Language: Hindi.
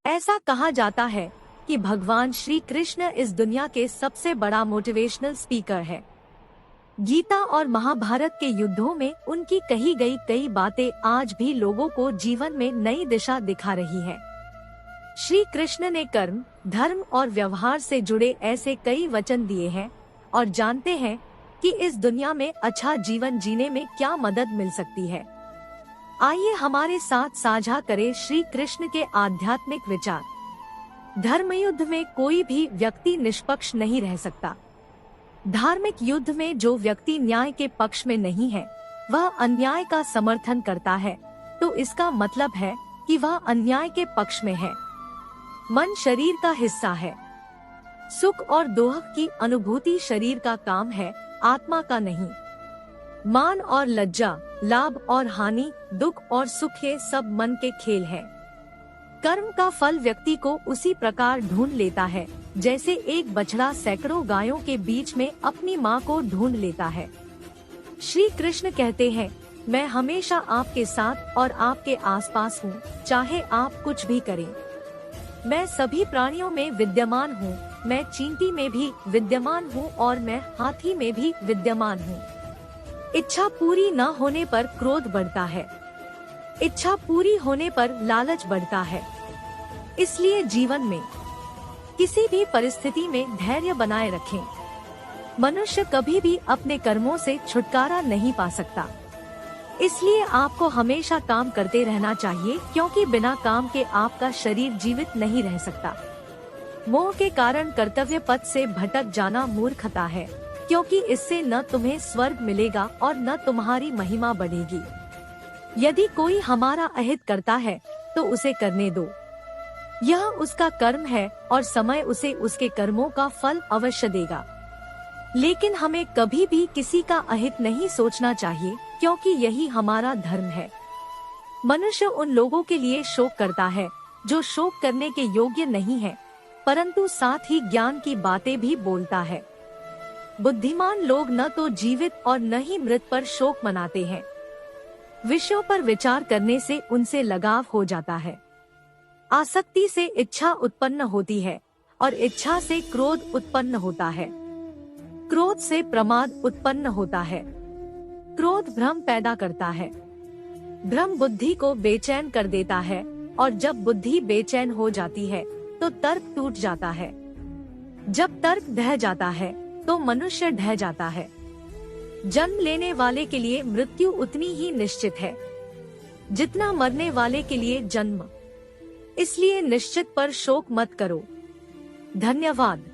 ऐसा कहा जाता है कि भगवान श्री कृष्ण इस दुनिया के सबसे बड़ा मोटिवेशनल स्पीकर है। गीता और महाभारत के युद्धों में उनकी कही गई कई बातें आज भी लोगों को जीवन में नई दिशा दिखा रही हैं। श्री कृष्ण ने कर्म, धर्म और व्यवहार से जुड़े ऐसे कई वचन दिए हैं और जानते हैं कि इस दुनिया में अच्छा जीवन जीने में क्या मदद मिल सकती है। आइए हमारे साथ साझा करें श्री कृष्ण के आध्यात्मिक विचार। धर्म युद्ध में कोई भी व्यक्ति निष्पक्ष नहीं रह सकता। धार्मिक युद्ध में जो व्यक्ति न्याय के पक्ष में नहीं है, वह अन्याय का समर्थन करता है, तो इसका मतलब है कि वह अन्याय के पक्ष में है। मन शरीर का हिस्सा है। सुख और दोह की अनुभूति शरीर का काम है, आत्मा का नहीं। मान और लज्जा, लाभ और हानि, दुख और सुख ये सब मन के खेल हैं। कर्म का फल व्यक्ति को उसी प्रकार ढूंढ लेता है जैसे एक बछड़ा सैकड़ों गायों के बीच में अपनी माँ को ढूंढ लेता है। श्री कृष्ण कहते हैं, मैं हमेशा आपके साथ और आपके आसपास हूँ, चाहे आप कुछ भी करें। मैं सभी प्राणियों में विद्यमान हूँ, मैं चींटी में भी विद्यमान हूँ और मैं हाथी में भी विद्यमान हूँ। इच्छा पूरी न होने पर क्रोध बढ़ता है, इच्छा पूरी होने पर लालच बढ़ता है। इसलिए जीवन में किसी भी परिस्थिति में धैर्य बनाए रखें। मनुष्य कभी भी अपने कर्मों से छुटकारा नहीं पा सकता, इसलिए आपको हमेशा काम करते रहना चाहिए, क्योंकि बिना काम के आपका शरीर जीवित नहीं रह सकता। मोह के कारण कर्तव्य पथ से भटक जाना मूर्खता है, क्योंकि इससे न तुम्हें स्वर्ग मिलेगा और न तुम्हारी महिमा बढ़ेगी। यदि कोई हमारा अहित करता है तो उसे करने दो, यह उसका कर्म है और समय उसे उसके कर्मों का फल अवश्य देगा। लेकिन हमें कभी भी किसी का अहित नहीं सोचना चाहिए, क्योंकि यही हमारा धर्म है। मनुष्य उन लोगों के लिए शोक करता है जो शोक करने के योग्य नहीं है, परंतु साथ ही ज्ञान की बातें भी बोलता है। बुद्धिमान लोग न तो जीवित और न ही मृत पर शोक मनाते हैं। विषयों पर विचार करने से उनसे लगाव हो जाता है। आसक्ति से इच्छा उत्पन्न होती है और इच्छा से क्रोध उत्पन्न होता है। क्रोध से प्रमाद उत्पन्न होता है। क्रोध भ्रम पैदा करता है। भ्रम बुद्धि को बेचैन कर देता है और जब बुद्धि बेचैन हो जाती है तो तर्क टूट जाता है। जब तर्क ढह जाता है तो मनुष्य ढह जाता है। जन्म लेने वाले के लिए मृत्यु उतनी ही निश्चित है जितना मरने वाले के लिए जन्म। इसलिए निश्चित पर शोक मत करो। धन्यवाद।